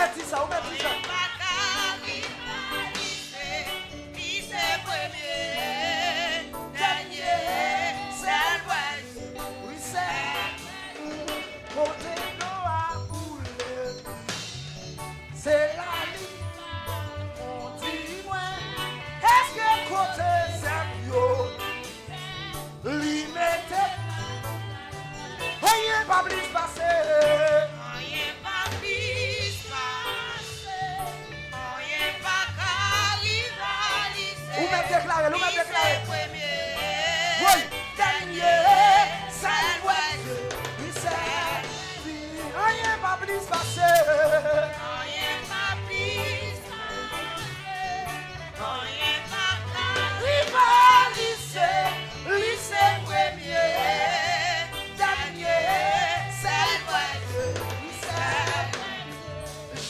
mettez ça, c'est la vie, on dit moi, est-ce que côté Saint-Yo, limité, rien pas plus passé, rien pas plus passé, rien pas rivaliser. Ou même déclaré, oui, dernier, ça doit rien pas plus passé.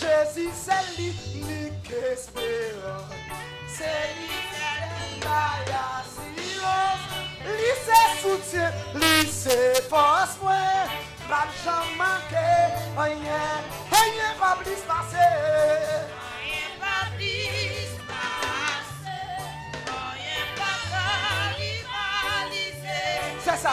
Jésus, c'est lui qui espère. C'est lui qui a silence. Lui, c'est soutien. Lui, c'est force. Pas de jamais manquer. Rien pas plus passé. Rien pas plus passé. Rien pas rivaliser. C'est ça.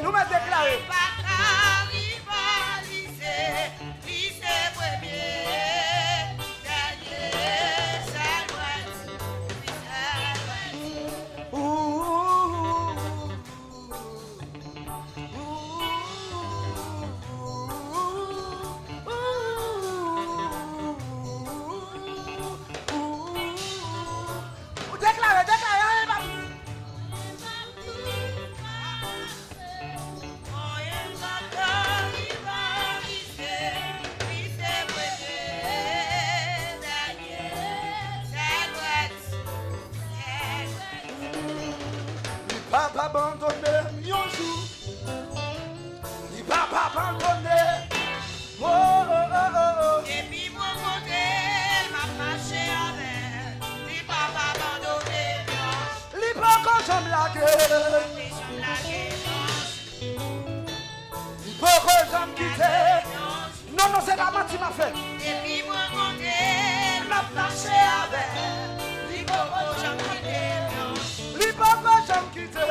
Nous m'a déclaré. Pas rivaliser, qui c'est premier, dernier, ça doit être. Déclaré. Papa abandonné un jour. Il va pas abandonner. Et puis mon côté, m'a marché avec. Il va pas abandonner. Il pas quand j'aime la gueule. Il faut que j'aime quitter. Non, c'est pas menti m'a fait. Et puis mon côté, M'a marché avec. il faut que j'aime quitter. Il faut que j'aime quitter.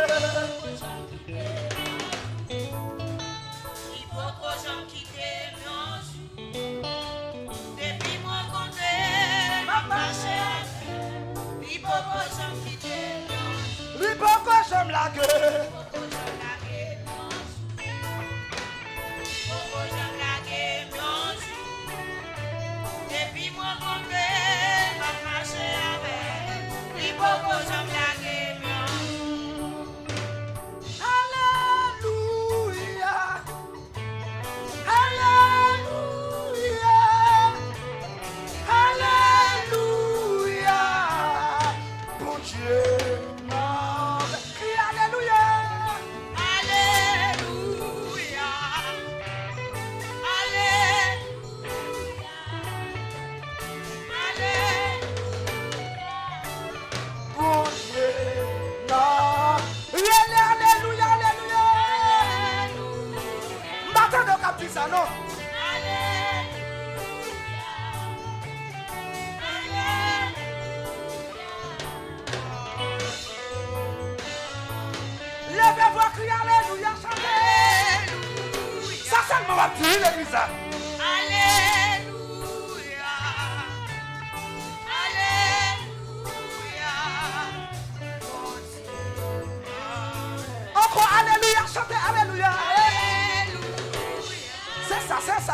Il faut que j'aime quitter. Depuis mon côté, m'a marché avec. Il faut que j'aime quitter. Il faut que j'aime la gueule. Depuis mon côté, m'a marché avec. Il faut que j'aime la game. Alléluia. Alléluia. Alléluia. Bon Dieu. Crie Alléluia. Alléluia. Bon Dieu. Alléluia. M'attendez au cap ça, non? Levez-vous, criez Alléluia, chantez. Ça seulement va dire l'église. Alléluia. Encore Alléluia, chantez Alléluia.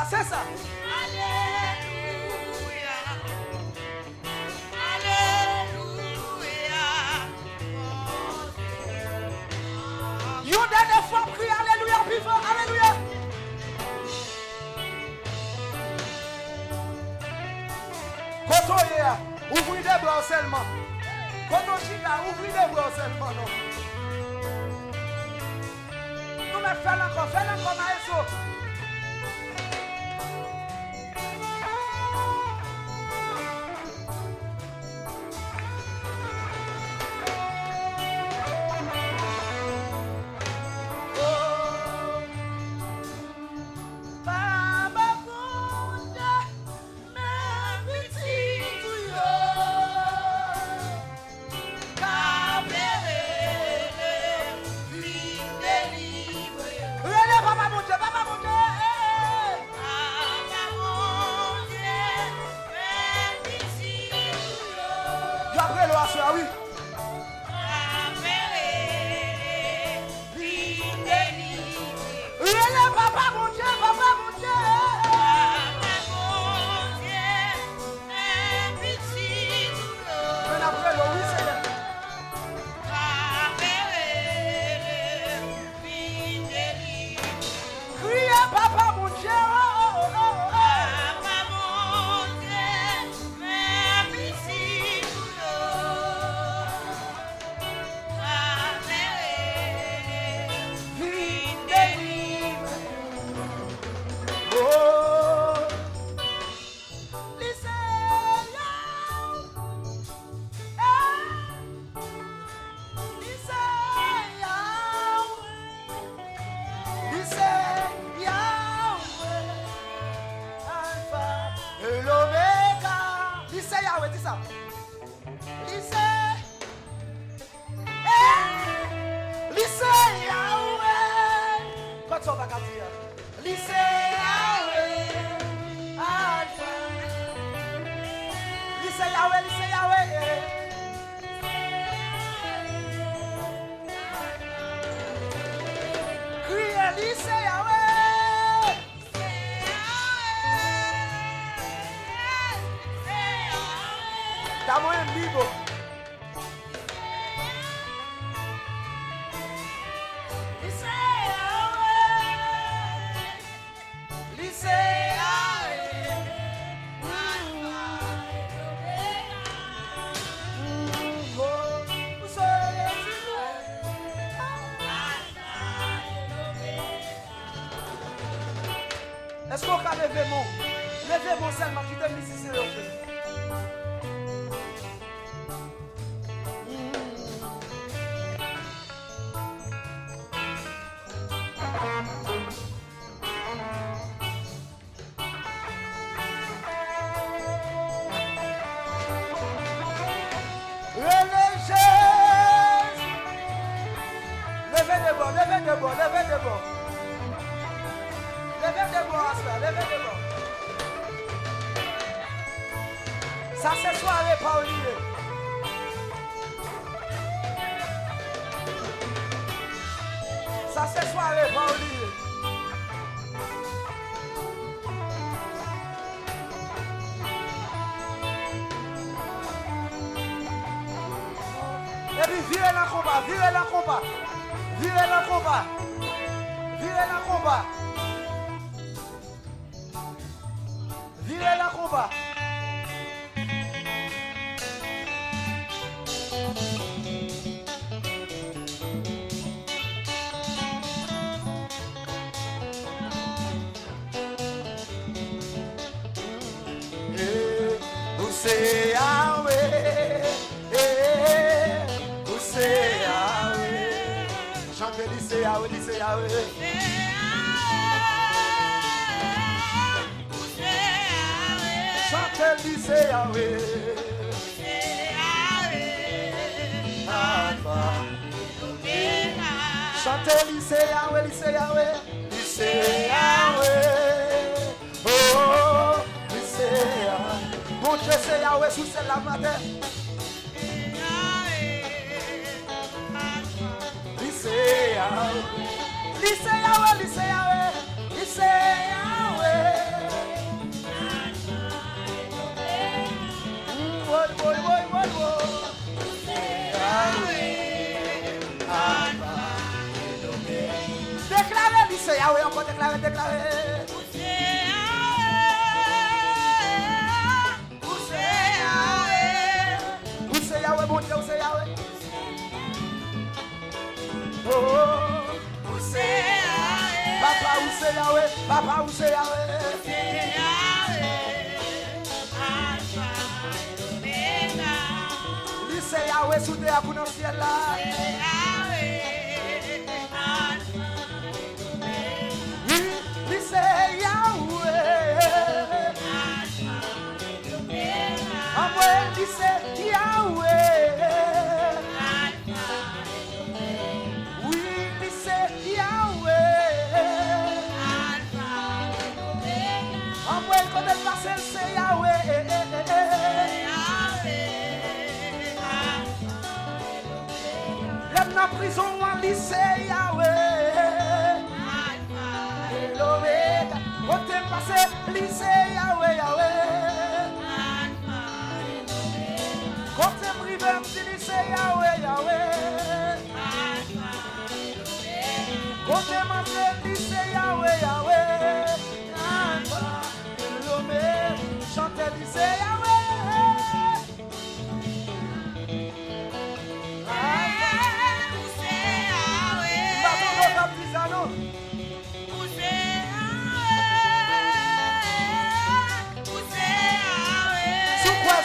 C'est ça. Alléluia. Une dernière fois, criez Alléluia, plus fort. soyez, ouvrez des bras seulement. Quand on chita, ouvrez des bras seulement, non. Nous me faisons encore, maestro. Ah oui. Papa mon Dieu, papa mon Dieu. Mais après le oui Seigneur. Criez papa mon Dieu. Estamos en vivo. Est-ce qu'on peut lever mon seulement qui donne ici c'est l'autre. Ça c'est soirée pas oublier. Ça c'est soirée pas oublier. Et puis virez le combat, virez le combat. Virez le combat. Virez le combat. Virez le combat. Say Yahweh, say Yahweh. Chantez, say Yahweh, say Yahweh. Chantez, say Yahweh. Alpha, Omega. Chantez, say Yahweh, say Yahweh, say Yahweh. Oh, say Yahweh. Mon Dieu, c'est Yahweh sous cette lame matin. Lycée Yahweh. Lycée Yahweh, lycée Yahweh. Lycée Yahweh. Déclarez lycée Yahweh, encore déclarez, déclarez. Yahweh, papa, où c'est Yahweh. Lui c'est Yahweh sous terre pour dans le ciel là. Oui, lui c'est Yahweh. En moi, lui c'est Yahweh. Oui, lui c'est Yahweh. En moi, quand elle passe, c'est Yahweh. Dans la prison, on lit c'est Yahweh. L'Omega, quand elle passe, lit c'est Yahweh, Yahweh. Quand elle prive, lit c'est Yahweh, Yahweh. Quand elle mange, lit c'est Yahweh, Yahweh. L'Omega, chante, lit c'est Yahweh.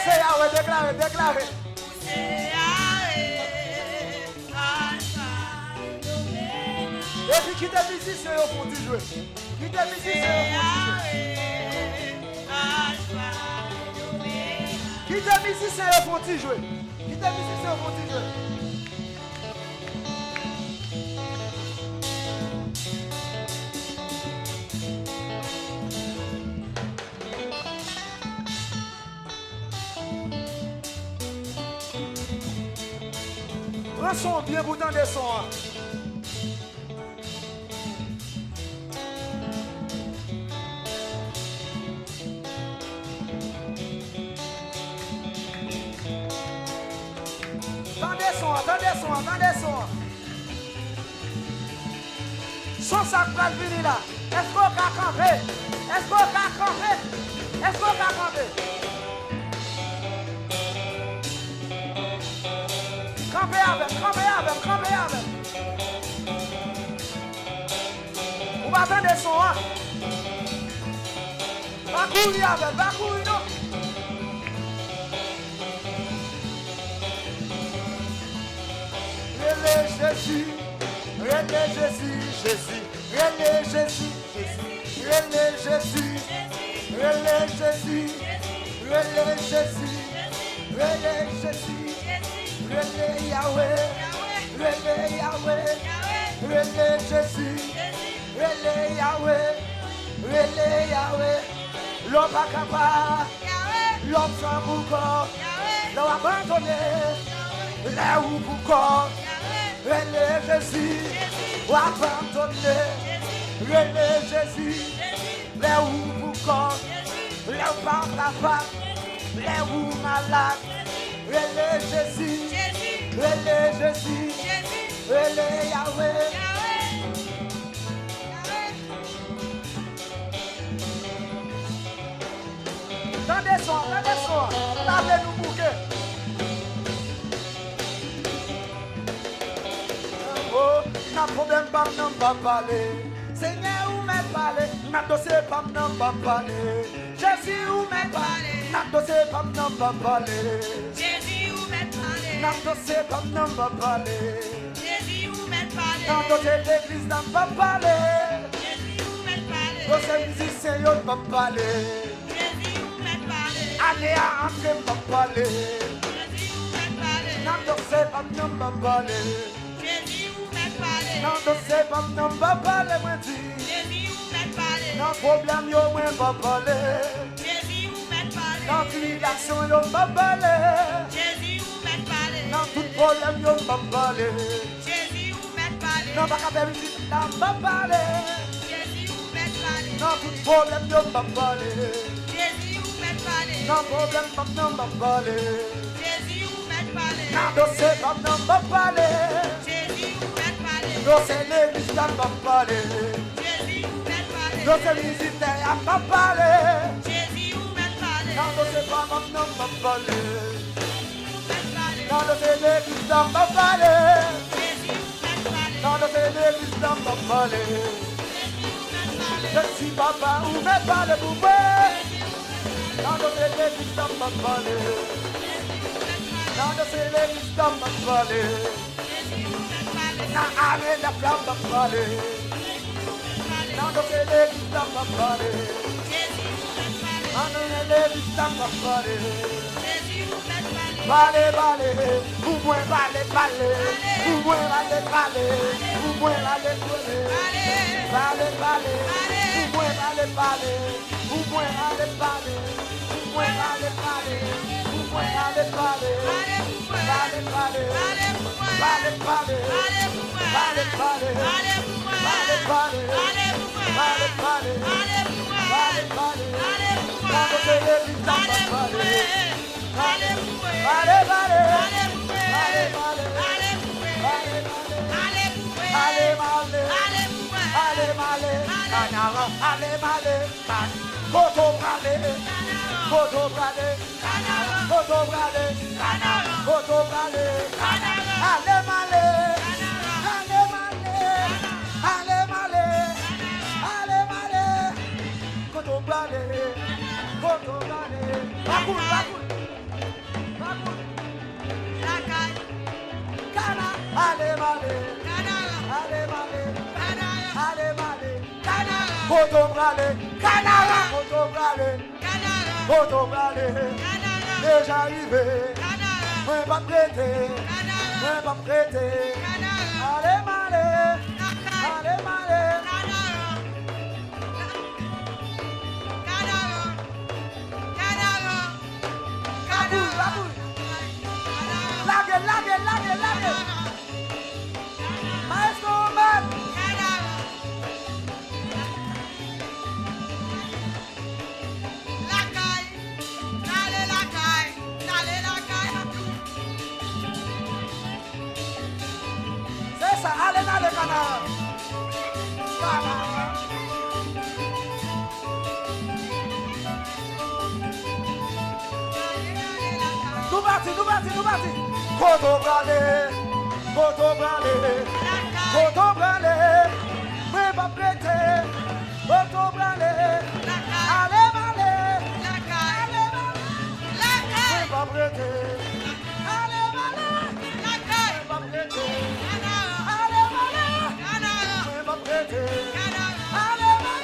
C'est Yahweh, déclarez, déclarez. Et puis qui t'es musicien au fond du jouer. Qui t'es musicien au fond du jouer. Qui t'es musicien au fond du jouer. Qui t'es musicien au fond du jouer. Prends son bien pour t'en descendre. Attendez son. Son sac va venir là. Est-ce qu'on va camper? Est-ce qu'on va camper? Est-ce qu'on va camper? Camper avec. On va attendre son. Va courir non. Jésus, l'homme pas capable, l'homme sans boucan, l'homme abandonné, là où boucan. Relais Jésus, ou abandonné. Relais Jésus, les où pourquoi, les pas capable, les où malade. Relais Jésus, relais Yahweh. Tendez son, lavez-nous bouquet. N'a problème pas non pas parler. Seigneur ou m'est parler, n'a dossier pas non pas parler. Jésus ou m'est parler, n'a dossier pas non pas parler. Jésus ou m'est parler, n'a dossier pas non pas parler. Jésus ou m'est parler, n'a dossier l'église n'a pas parler. Jésus ou m'est parler, dossier musicien n'a pas parler. Jésus ou m'est parler, Allez à entrer pas parler. Jésus ou m'est parler, N'a dossier pas non pas parler. Jésus ou m'est parler, N'a dossier pas non pas parler moi dit. Jésus ou m'est parler, N'a problème yo moi pas parler. Jésus ou m'est parler, Dans tribulation, yo pas parler. Jésus ou m'est parler, Dans tout problème, yo pas parler. Jésus ou m'est parler, Non, pas capable de dire, pas parler. Jésus ou m'est parler, Dans tout problème, yo pas parler. Jésus ou m'est parler, Non, problème, non, pas parler. Jésus ou m'est parler, Non, dossier, non, pas parler. Jésus ou m'est parler, Dossier, l'église, pas parler. Jésus ou m'est parler, Dossier, militaire, pas parler. Jésus ou m'est parler, Non, dossier, non, pas parler. m'est parler, Non, dossier, l'église, pas parler. Jésus ou m'est parler, Non, dossier, l'église, pas parler. Jésus ou m'est parler, si papa ou me parle pour moi. Dans nos églises, ça m'a parlé. Dans nos églises, ça m'a parlé. Dans l'armée, la flamme m'a parlé. Dans nos églises, ça m'a parlé. Dans nos églises, ça m'a parlé. Vale, vale, ou moins vale, vale, ou moins vale, vale, ou moins vale, vale, vale, ou moins vale, vale, ou moins vale, vale, ou moins vale, vale, ou moins vale, vale, vale, vale, vale, vale, déjà arrivé, moi pas prêté, moi pas prêté. Allez malé, allez malé. Lague. Maestro man. C'est ça, allez dans le canard. Nous parti. Koto brale, mais pas prêté. Koto brale, allez malé, mais pas prêté. Allez malé, mais pas prêté. Allez malé, mais pas prêté. Allez malé,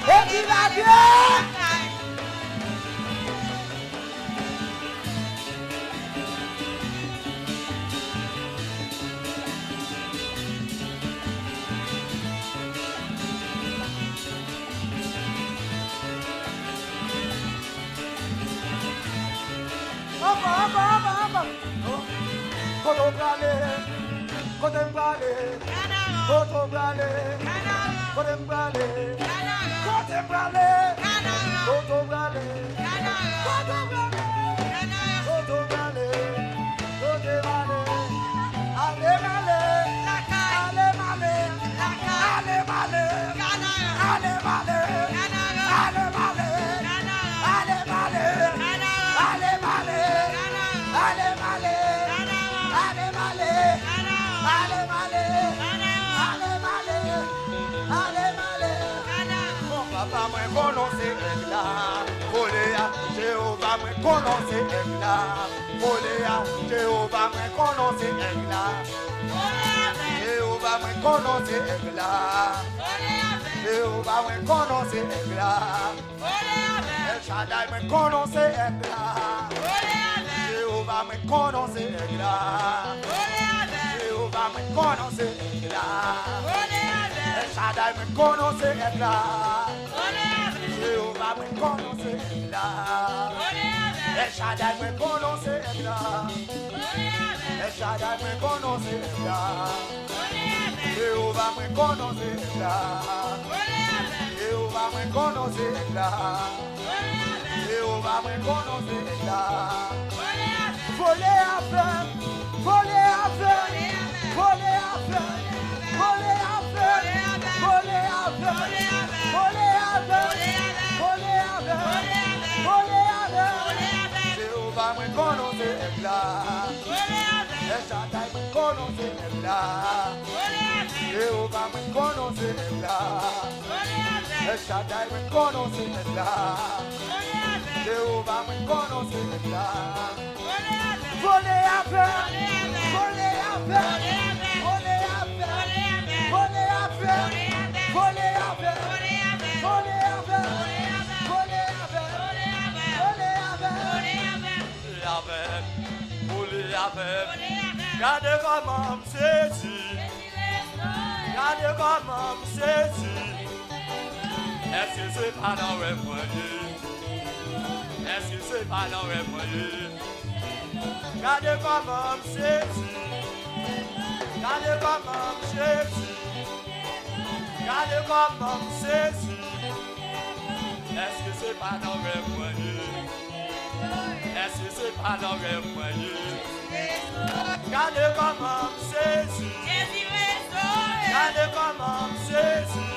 et qui va bien? Jéhovah me connaissé là, Oléa, Jéhovah me connaissé là, Jéhovah me connaissé là, Jéhovah me connaissé là, El Shaddai me connaissé là, Jéhovah me connaissé là, Jéhovah me connaissé là, El Shaddai me connaissé là. Jéhovah me connaissé là. El Shaddai me connaissé là. El Shaddai me connaissé là. Jéhovah me connaissé là. Jéhovah me connaissé là. Jéhovah me connaissé là. Voler à feu, voler à feu, voler à feu, voler à feu, voler à feu, voler à feu. Jéhovah, moi connais là. El Shaddai, moi connais là. Jéhovah, moi connais là. El Shaddai, moi connais là. Jéhovah, moi connais là. Voler à faire, voler à faire, voler à faire, voler à faire, voler à faire, voler à faire, voler à faire, voler à faire, voler à faire. Regardez comment me saisit, regardez comment me saisit. Est-ce que c'est pas dans le foyer? Est-ce que c'est pas dans le foyer? Regardez comment me saisit, regardez comment me saisit, regardez comment me saisit. Est-ce que c'est pas dans le foyer? Est-ce que c'est pas dans le foyer? Regardez comment me saisit, regardez comment me saisit.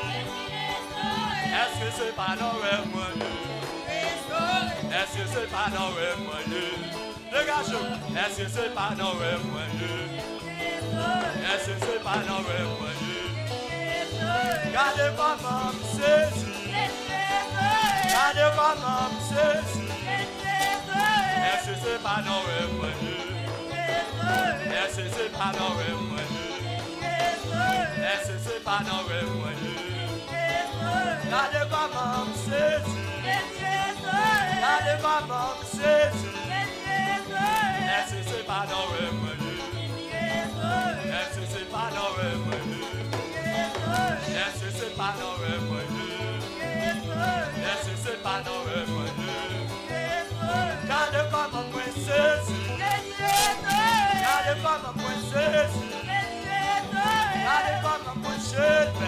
Est-ce que c'est pas dans le foyer? Est-ce que c'est pas dans le foyer? Dégagez, est-ce que c'est pas dans le foyer? Est-ce que c'est pas dans le foyer? Regardez comment me saisit, regardez comment me saisit. Est-ce que c'est pas dans le foyer? Est-ce que c'est pas dans le foyer? Est-ce que c'est pas dans le foyer? Regardez comment me saisit, regardez comment me saisit. Est-ce que c'est pas dans le foyer? Est-ce que c'est pas dans le foyer? Est-ce que c'est pas dans le foyer? Est-ce que c'est pas dans le foyer? Regardez comment me saisit, regardez comment me saisit, regardez comment me saisit.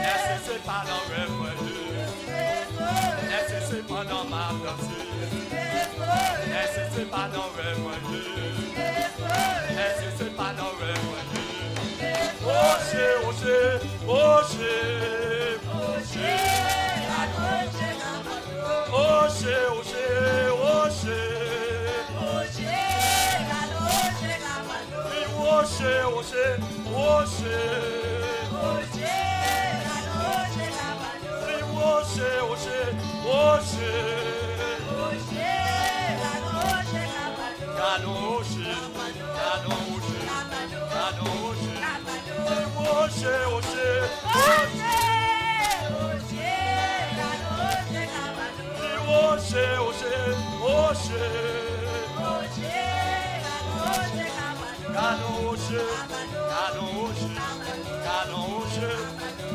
Est-ce que c'est pas dans le foyer? Est-ce que c'est pas dans ma pensée? Est-ce que c'est pas dans le foyer? Est-ce que c'est pas dans le foyer? Rocher, rocher, rocher, rocher, rocher, rocher, rocher, rocher, rocher. Rocher, rocher, rocher, canon rocher, canon rocher, canon rocher, rocher, rocher, rocher, rocher, rocher, canon rocher, canon rocher, canon rocher,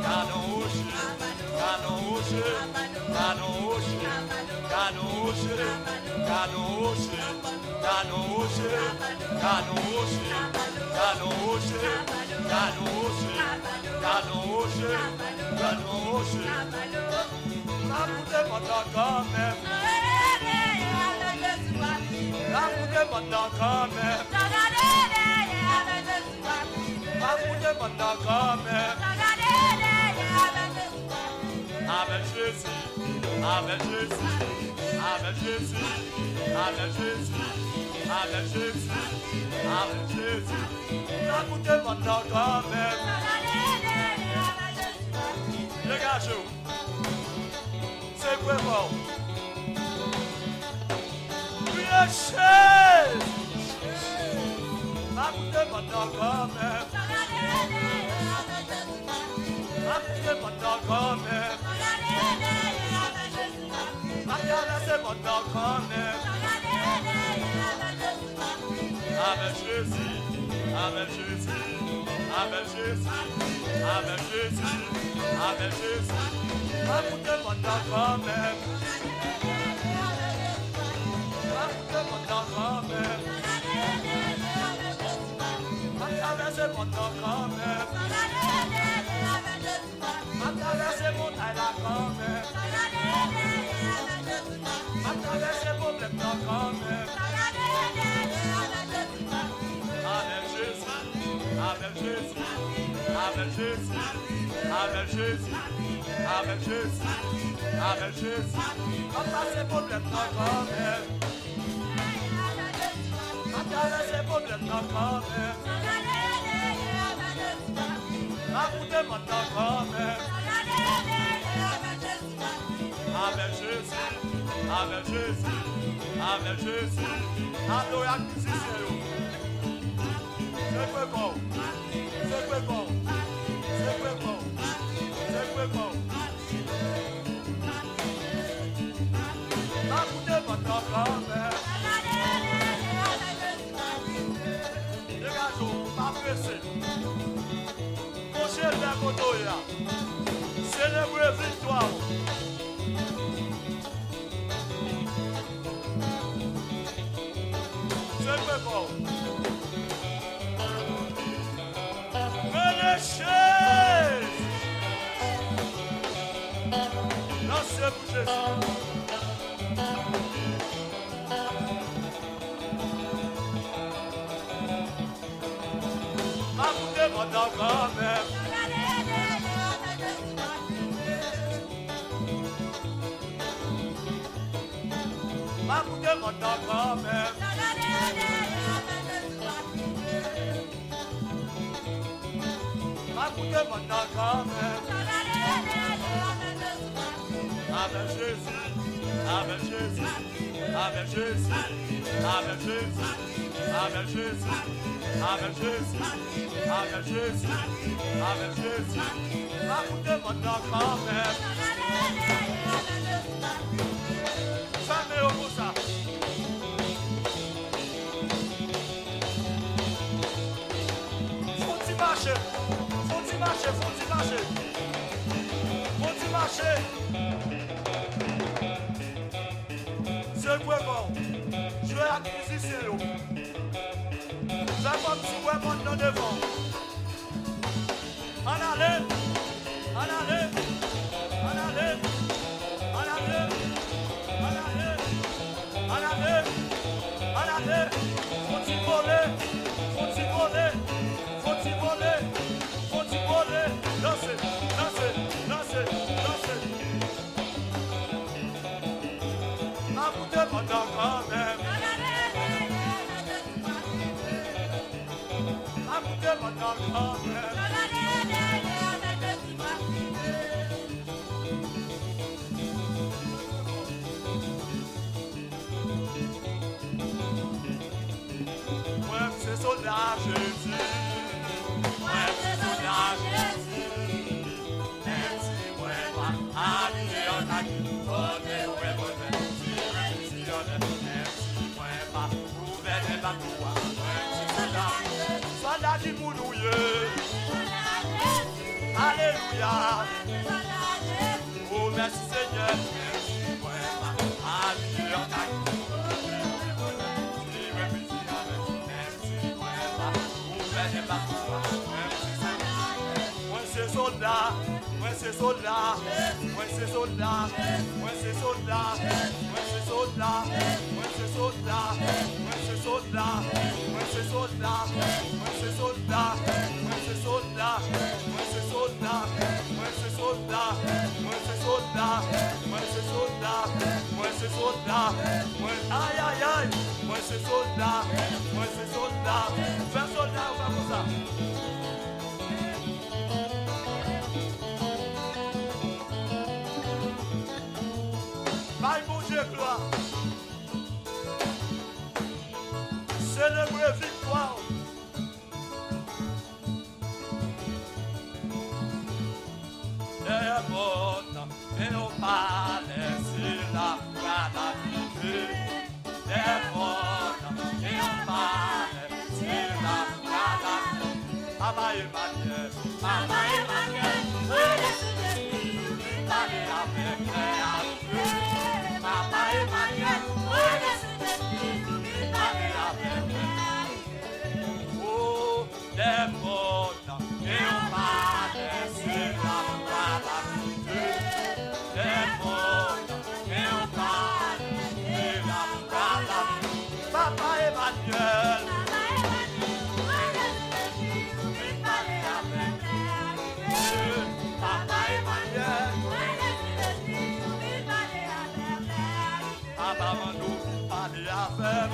canon rocher. Canon rocher, canon rocher, canon rocher, canon rocher, canon rocher, canon rocher, canon rocher, canon rocher, canon rocher, canon rocher. La bouteille m'entend quand même. La bouteille m'entend quand même. La bouteille m'entend quand même. Avec Jésus, avec Jésus, avec Jésus, avec Jésus, avec Jésus, avec Jésus. La bouteille m'entend quand même. Dégagez-vous. C'est vraiment. Lâchez. La bouteille m'entend quand même. La bouteille m'entend quand même. C'est mon temps quand même. Avec Jésus, avec Jésus, avec Jésus, avec Jésus, avec Jésus. Avec mon temps quand même. Avec mon temps quand même. Avec mon temps quand même. Avec mon taille quand même. Traverser mon problème quand même. Avec Jésus, avec Jésus, avec Jésus, avec Jésus, avec Jésus, avec Jésus. On passe les problèmes quand même. Avec Jésus, avec Jésus, avec Jésus, adore acquisition. C'est quoi bon? C'est quoi bon? C'est quoi bon? C'est quoi bon? Écoutez votre grand-mère. Les gars, pas pressé. Mon cher Dakotoya, célébrez victoire. C'est quoi bon? Les chaises. Lancez-vous Jésus. Écoutez votre grand-mère. Écoutez votre grand-mère. Écoutez votre grand-mère. Avec Jésus, avec Jésus, avec Jésus, avec Jésus, avec Jésus, avec Jésus, avec Jésus, avec Jésus. Écoutez votre grand-mère. Fermez au bout ça. Faut-il marcher? Faut-il marcher? Faut-il marcher? Faut-il marcher? C'est quoi bon? Je vais acquisition. C'est comme si vous êtes dans devant. En allez, en allez, en allez, en allez, en allez, en allez, en allez. Faut-il voler? Faut-il voler? Faut-il voler? Faut-il voler? Dansez, dansez, dansez, dansez. Écoutez votre grand-mère. Écoutez votre grand-mère. Moi, c'est soldat Jésus. Moi, c'est soldat Jésus. Merci, moi, allez, on a dit, bonne, merci, moi, pas, ouvert les bateaux. Soldat du mounouye. Alléluia. Oh, merci Seigneur. Merci, moi, pas, allez, on a dit. Moi c'est soldat, moi c'est soldat, moi c'est soldat, moi c'est soldat, moi c'est soldat, moi c'est soldat, moi c'est soldat, moi c'est soldat, moi c'est soldat, moi c'est soldat, moi c'est soldat, moi c'est soldat, moi c'est soldat, moi c'est soldat, moi c'est soldat, moi aïe aïe aïe, moi c'est soldat, moi c'est soldat, fais soldat ou pas comme ça. Bye mon Dieu gloire. Célébrez victoire. Les bonnes et nos palais sur la gravité. Les bonnes et nos palais sur la gravité. Papa Emmanuel, Papa Emmanuel, parlez avec les amis. Papa Emmanuel, parlez avec les amis. Oh, les bonnes et nos palais sur la gravité. Les bonnes et nos palais sur la gravité. Papa Emmanuel. Papa Emmanuel, Papa Mandou, parlez avec.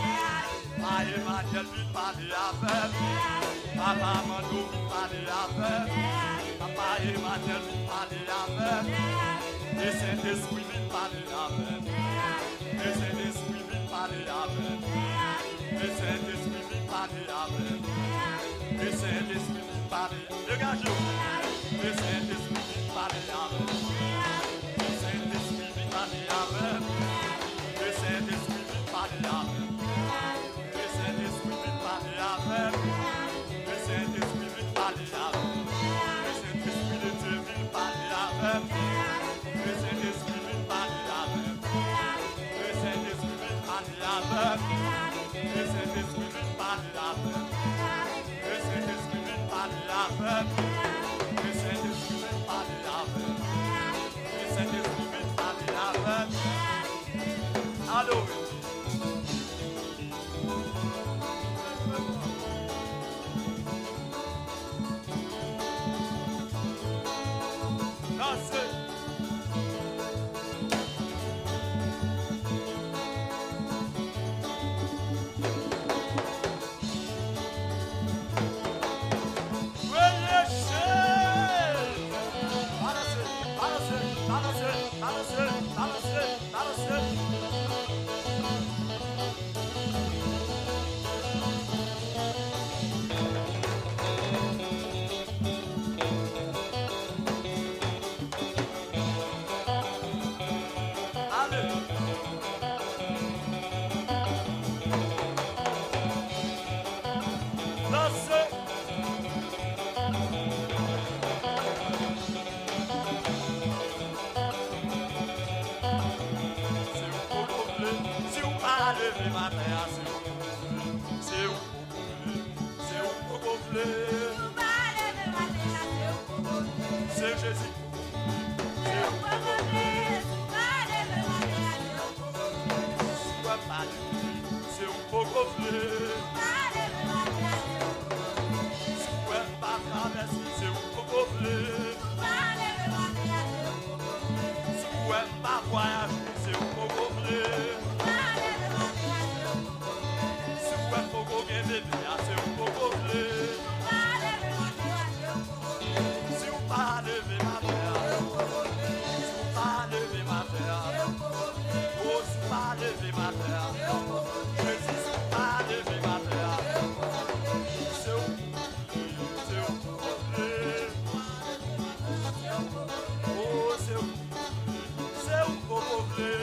Papa Emmanuel vient parler avec. Papa Mando vient parler avec. Papa Emmanuel vient parler avec. Et Saint-Esprit vient parler avec. Et Saint-Esprit vient parler avec. Et Saint-Esprit vient parler avec. Et Saint-Esprit vient parler. Dégagez-vous. Et Saint-Esprit vient parler avec. Et Saint-Esprit vient parler avec. Et Saint-Esprit vient parler avec. Et Saint-Esprit vient parler avec. Et Saint-Esprit vient parler avec. Et Saint-Esprit de Dieu vient parler avec. Et Saint-Esprit vient parler avec. Et Saint-Esprit vient parler avec. Et Saint-Esprit vient parler avec. Et Saint-Esprit vient parler avec. Et Saint-Esprit vient parler avec. Et Saint-Esprit vient parler avec. Allô. Dansez. C'est Jésus. C'est un poco bleu. C'est un poco bleu. Si vous n'êtes pas voyagé, c'est un poco bleu. Si vous êtes poco bien bébé, c'est un poco bleu. Si vous pas lever ma terre, si vous pas lever ma terre, oh si vous pas lever ma terre, je dis si vous pas lever ma terre, c'est un poco bleu. Oh c'est un poco bleu.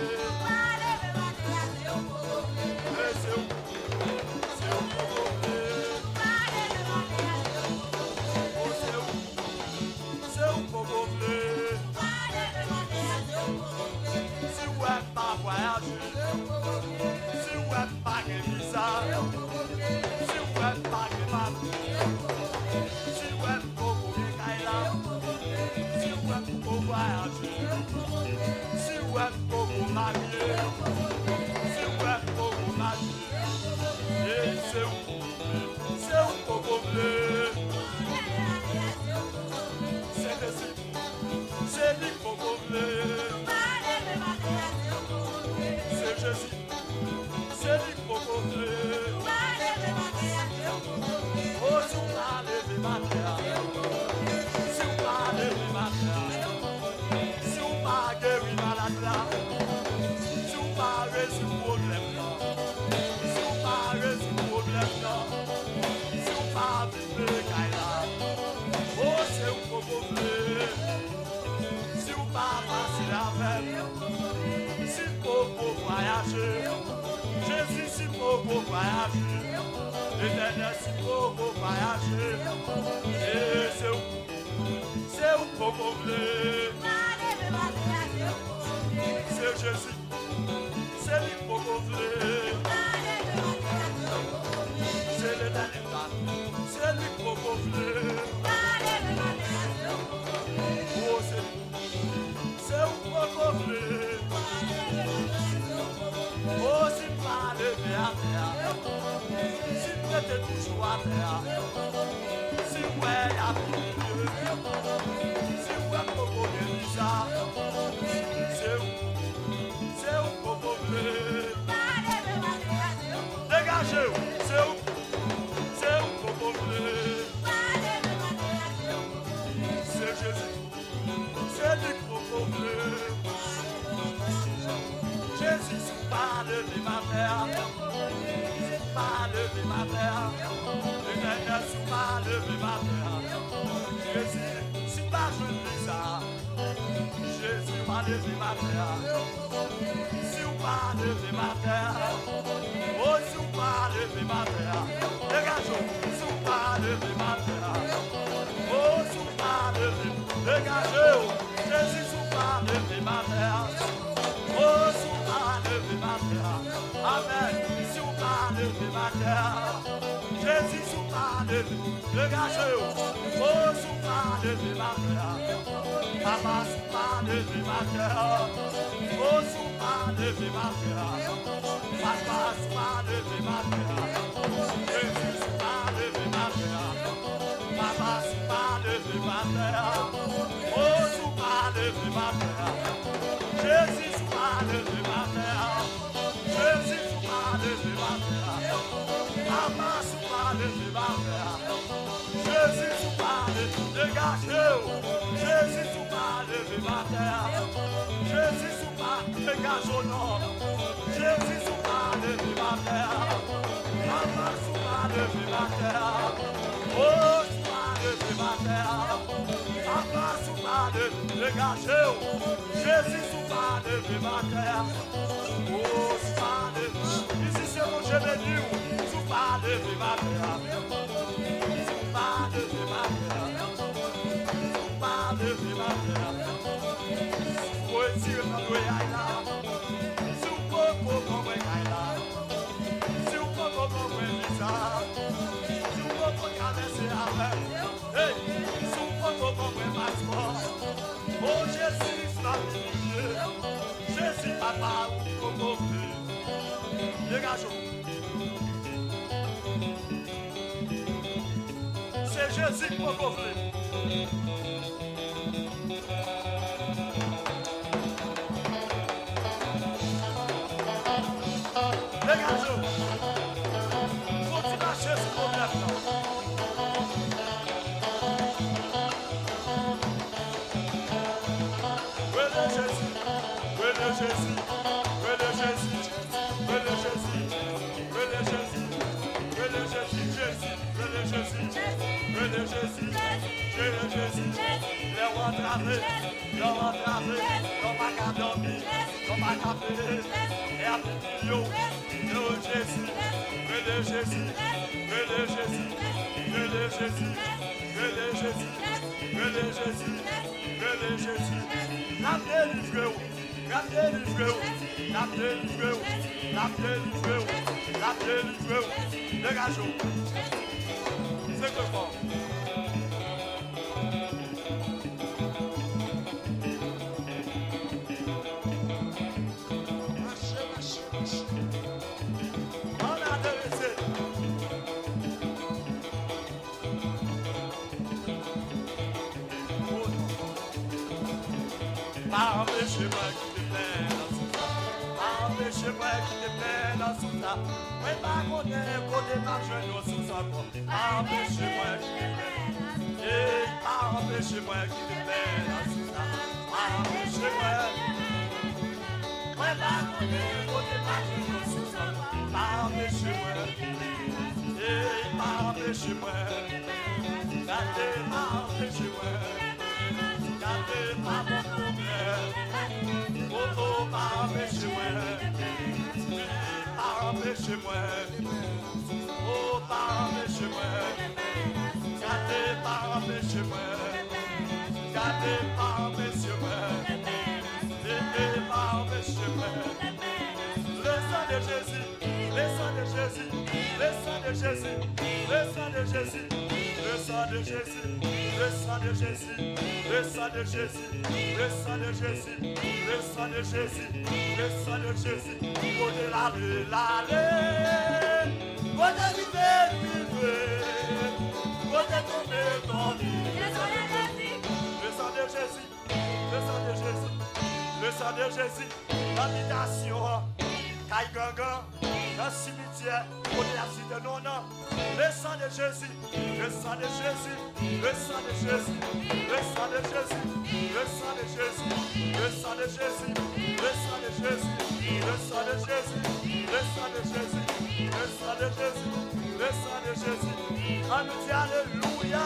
C'est un poco bleu. Oh c'est un poco bleu. Si vous n'êtes pas voyagé, si vous n'êtes pas visa, si vous n'êtes pas papier, si vous n'êtes pas si vous n'êtes pas voyager, si vous n'êtes pas marié, si vous n'êtes pas marié, et c'est un poco bleu. C'est lui poco bleu. C'est Jésus. C'est lui poco bleu. Oh, si vous parlez de ma terre, si vous parlez de ma terre, si vous parlez de malade là, si vous parlez de problème là, si vous parlez de problème là, si vous parlez de caille là, oh, c'est un poco bleu. Si vous pas facile à faire, si vous pouvez voyager, Jésus si vous pouvez voyager, l'Éternel si vous pouvez voyager, et c'est un poco bleu. C'est Jésus, c'est lui poco bleu. C'est l'Éternel, c'est lui poco bleu. Oh c'est un poco bleu. Oh, si pas levé à terre, si tu étais toujours à terre, si ouais, à milieu, si ouais, poco de bizarre, c'est un poco bleu. Dégage Dégagez-vous. C'est où? C'est où qu'on peut venir? C'est Jésus. C'est lui qu'on peut venir. Jésus, c'est pas lever ma mère. C'est pas lever ma mère. Le Seigneur, c'est pas lever ma mère. Jésus, c'est pas je dis ça. Jésus, pas lever ma mère. Si ou pas lever ma terre. Oh, si ou pas lever ma terre. Dégagez, si ou pas lever ma terre. Oh, si ou pas lever. Dégagez, Jésus, si ou pas lever ma terre. Oh, si ou pas lever ma terre. Amen. Si ou pas lever ma terre. Jésus, si ou pas lever. Dégagez, oh, si ou pas lever ma terre. Papa, si ou pas lever ma terre. Oh, si ou pas lever ma terre. Papa, si ou pas lever ma terre. Jésus, si ou pas lever ma terre. Papa, si ou pas lever ma terre. Oh, si ou pas lever ma terre. Jésus, si ou pas lever ma terre. Jésus, si ou pas lever ma terre. Papa, si ou pas lever ma terre. Jésus, si ou pas lever. Dégagez-vous. Jésus, si ou pas lever ma terre. Jésus, si ou pas dégage au nord. Jésus, si ou pas lever ma terre. Papa, si ou pas lever ma terre. Oh, si ou pas lever ma terre. Papa, si ou pas lever. Dégagez-vous. Jésus, si ou pas lever ma terre. Oh, si ou pas lever. Ici, c'est mon Dieu béni. Si ou pas lever ma terre. Si ou pas lever ma terre. Si ou pas lever ma terre. Si ou pas lever ma terre. Si ou pas lever ma terre. Si ou pas lever ma terre. Si ou pas traverser avec. Hey, si ou pas lever ma sport. Oh Jésus, la vie. Jésus, papa, ou comme dégage. C'est Jésus pour couvrir. Dégage-vous. Faut tu lâcher ce problème-là. Venez Jésus. Venez Jésus. Venez Jésus. Venez Jésus. Venez Jésus. Venez Jésus. Jésus. Venez Jésus. Venez Jésus. Venez Jésus. Les rois través. Les rois través. Dans ma carte dormir. Dans ma carte et à Dieu. Jésus, venez Jésus, venez Jésus, venez Jésus, venez Jésus, venez Jésus, venez Jésus. La délivrez, la délivrez, la délivrez, la délivrez, la délivrez. Dégagez. C'est que bon. Empêchez-moi qui te plaît dans tout ça. Empêchez-moi qui te plaît dans tout ça. Mais pas qu'on ait côté ma jeune sous ça. Empêchez-moi qui te plaît. Empêchez-moi qui te plaît dans tout ça. Empêchez-moi. Mais pas qu'on ait côté ma jeune sous ça. Empêchez-moi. Empêchez-moi. Empêchez-moi. Gardez pas mon problème. Oh, empêchez-moi. Empêchez-moi. Oh, empêchez-moi. Gardez pas, empêchez-moi. Gardez pas, empêchez-moi. Gardez pas, empêchez-moi. Le sang de Jésus, le sang de Jésus, le sang de Jésus, le sang de Jésus, le sang de Jésus, le sang de Jésus, le sang de Jésus, le sang de Jésus, le sang de Jésus, le sang de Jésus, pour de l'allée, pour de vivre, pour de tomber, le sang de Jésus, le sang de Jésus, le sang de Jésus, l'habitation. Caille Gangan, dans le cimetière, on est assis de non, non. Le sang de Jésus, le sang de Jésus, le sang de Jésus, le sang de Jésus, le sang de Jésus, le sang de Jésus, le sang de Jésus, le sang de Jésus, le sang de Jésus, le sang de Jésus, le sang de Jésus. On nous dit Alléluia.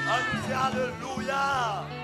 On nous dit Alléluia.